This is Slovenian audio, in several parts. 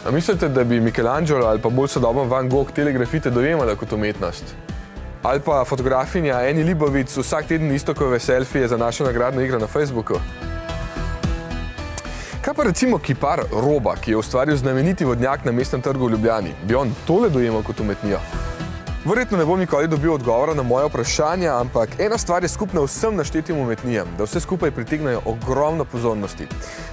A mislite, da bi Michelangelo ali pa bolj sodoben Van Gogh tele grafite dojemala kot umetnost? Ali pa fotografinja Annie Leibovitz vsak teden Iztokove selfije za našo nagradno igro na Facebooku? Kaj pa recimo kipar Roba, ki je ustvaril znameniti vodnjak na Mestnem trgu v Ljubljani? Bi on tole dojemal kot umetnijo? Verjetno ne bom nikoli dobil odgovora na moje vprašanja, ampak ena stvar je skupna vsem naštetim umetnijam, da vse skupaj pritegnajo ogromno pozornosti.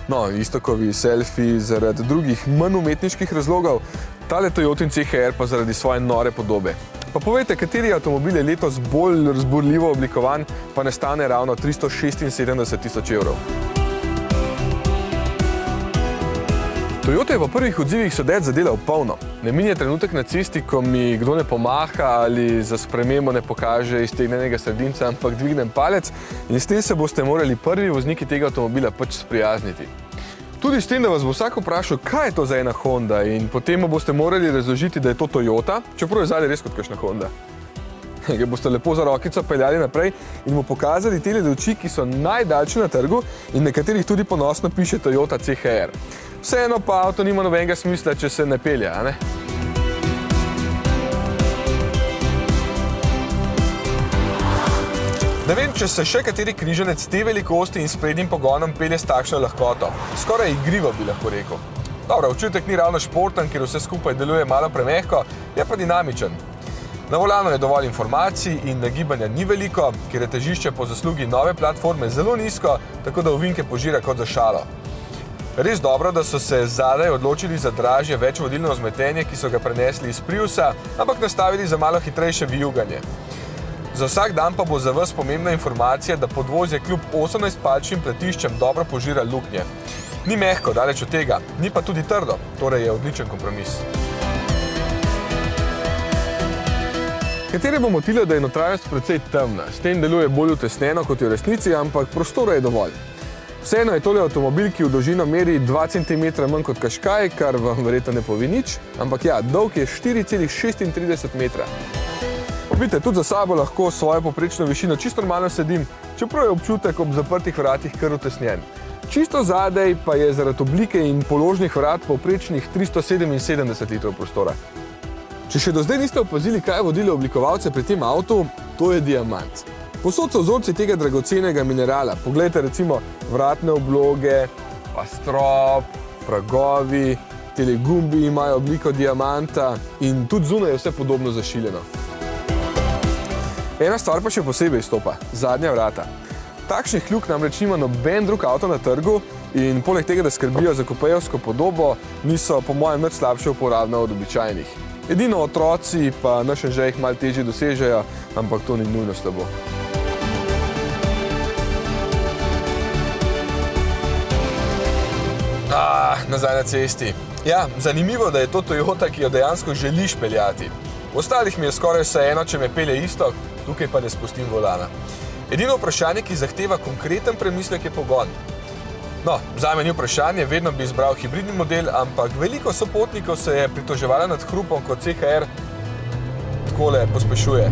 No, Iztokovi selfiji zaradi drugih manj umetniških razlogov, tale Toyotin CHR pa zaradi svoje nore podobe. Pa povejte, kateri avtomobil je letos bolj razburljivo oblikovan, pa ne stane ravno 376 tisoč evrov. Toyota je po prvih odzivih sodeč zadelal polno. Ne minje trenutek na cesti, ko mi kdo ne pomaha ali za spremembo ne pokaže iztegnenega sredinca, ampak dvignem palec in s tem se boste morali prvi vozniki tega avtomobila pač sprijazniti. Tudi s tem, da vas bo vsak vprašal, kaj je to za ena Honda in potem mu boste morali razložiti, da je to Toyota, čeprav je zadaj res kot kakšna Honda. Ga boste lepo za rokico peljali naprej in mu pokazali tele luči, ki so najdaljše na trgu in na katerih tudi ponosno piše Toyota CHR. Vseeno pa avto nima nobenega smisla, če se ne pelje, a ne? Ne vem, če se še kateri križanec te velikosti in s prednjim pogonom pelje s takšno lahkoto. Skoraj igrivo bi lahko rekel. Dobro, občutek ni ravno športen, ker vse skupaj deluje malo premehko, je pa dinamičen. Na volanu je dovolj informacij in nagibanja ni veliko, ker je težišče po zaslugi nove platforme zelo nizko, tako da ovinke požira kot za šalo. Res dobro, da so se zadaj odločili za dražje večvodilno vzmetenje, ki so ga prenesli iz Priusa, ampak nastavili za malo hitrejše vijuganje. Za vsak dan pa bo za vas pomembna informacija, da podvozje kljub 18-palčnim platiščem dobro požira luknje. Ni mehko, daleč od tega, ni pa tudi trdo, torej je odličen kompromis. Katere bo motilo, da je notranjost precej temna, s tem deluje bolj utesnjeno kot je v resnici, ampak prostora je dovolj. Vseeno je tole avtomobil, ki v dolžino meri 2 cm manj kot Qashqai, kar vam verjetno ne pove nič, ampak ja, dolg je 4,36 metra. Vidite, tudi za sabo lahko svojo poprečno višino čisto normalno sedim, čeprav je občutek ob zaprtih vratih kar utesnjen. Čisto zadaj pa je zaradi oblike in položnih vrat povprečnih 377 litrov prostora. Če še do zdaj niste opazili, kaj je vodilo oblikovalce pri tem avtu, to je diamant. Povsod so vzorci tega dragocenega minerala. Poglejte recimo vratne obloge, pa strop, pragovi, tele gumbi imajo obliko diamanta in tudi zunaj je vse podobno zašiljeno. Ena stvar pa še posebej izstopa, zadnja vrata. Takšnih kljuk namreč nima noben drug avto na trgu in poleg tega, da skrbijo za kupejevsko podobo, niso po mojem nič slabše uporabna od običajnih. Edino otroci pa naš že jih malo težje dosežejo, ampak to ni nujno slabo. Nazaj na cesti. Ja, zanimivo, da je to Toyota, ki jo dejansko želiš peljati. V ostalih mi je skoraj vseeno, če me pelje Iztok, tukaj pa ne spustim volana. Edino vprašanje, ki zahteva konkreten premislek, je pogon. No, zame ni vprašanje, vedno bi izbral hibridni model, ampak veliko sopotnikov se je pritoževalo nad hrupom, kot CHR takole pospešuje.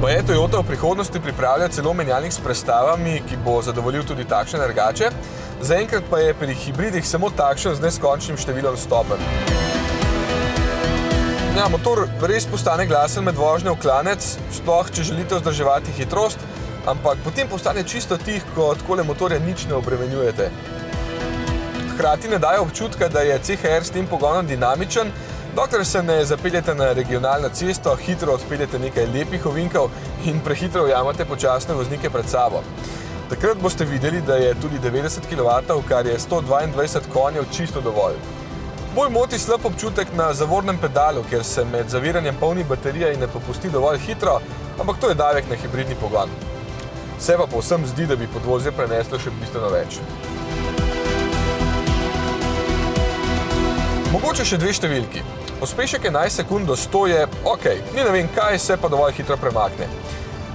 Pa je Toyota v prihodnosti pripravlja celo menjalnik s prestavami, ki bo zadovoljil tudi takšne nergače. Zaenkrat pa je pri hibridih samo takšen z neskončnim številom stopenj. Ja, motor res postane glasen med vožnjo v klanec, sploh če želite vzdrževati hitrost, ampak potem postane čisto tih, ko takole motorja nič ne obremenjujete. Hkrati ne daje občutka, da je CHR s tem pogonom dinamičen, dokler se ne zapeljete na regionalno cesto, hitro odpeljete nekaj lepih ovinkov in prehitro ujamete počasne voznike pred sabo. Takrat boste videli, da je tudi 90 kW, kar je 122 konjev, čisto dovolj. Bolj moti slab občutek na zavornem pedalu, ker se med zaviranjem polni baterija in ne popusti dovolj hitro, ampak to je davek na hibridni pogon. Se pa povsem zdi, da bi podvozje preneslo še bistveno več. Mogoče še dve številki. Pospešek 11 sekund do 100 je okej, ni ne vem kaj, se pa dovolj hitro premakne.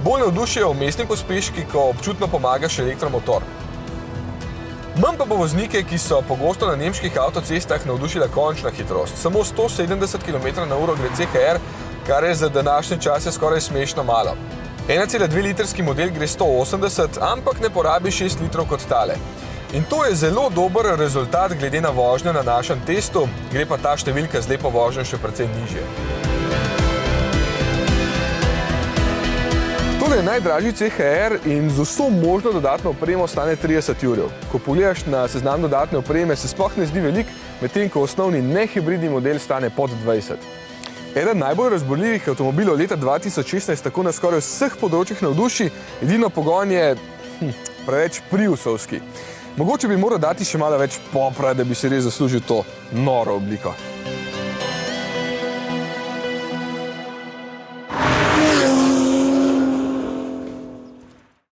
Bolj navdušijo vmesni pospeški, ko občutno pomaga še elektromotor. Manj pa bo voznike, ki so pogosto na nemških avtocestah navdušila končna hitrost. Samo 170 km/h gre CHR, kar je za današnje čase skoraj smešno malo. 1,2 litrski model gre 180, ampak ne porabi 6 litrov kot tale. In to je zelo dober rezultat glede na vožnjo na našem testu, gre pa ta številka z lepo vožnjo še precej nižje. Tole je najdražji CHR in z vso možno dodatno opremo stane 30 jurjev. Ko pogledaš na seznam dodatne opreme, se sploh ne zdi velik, medtem ko osnovni nehibridni model stane pod 20. Eden najbolj razborljivih avtomobilov leta 2016 tako na skoraj vseh področjih navduši, edino pogon je preveč priusovski. Mogoče bi moral dati še malo več popra, da bi si res zaslužil to noro obliko.